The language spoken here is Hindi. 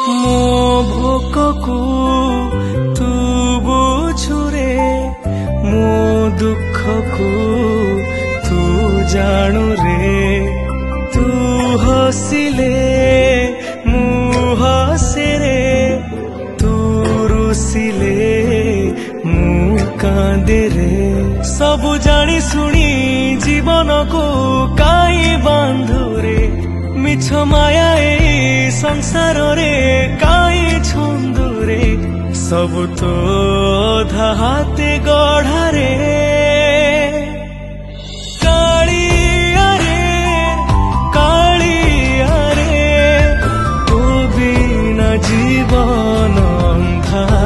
मो भोककु तू बुझुरे मो दुखकु तू जानू रे तू हसिले मु हसे रे तू रुसिले मु कांदे रे सबु जानी सुनी जीवन को काई बांधुरे मिछ माया ए संसार रे काई छंदुरे सबु तो अधा हाथे गढ़ारे कालिया रे तो बिना जीवन अंधार।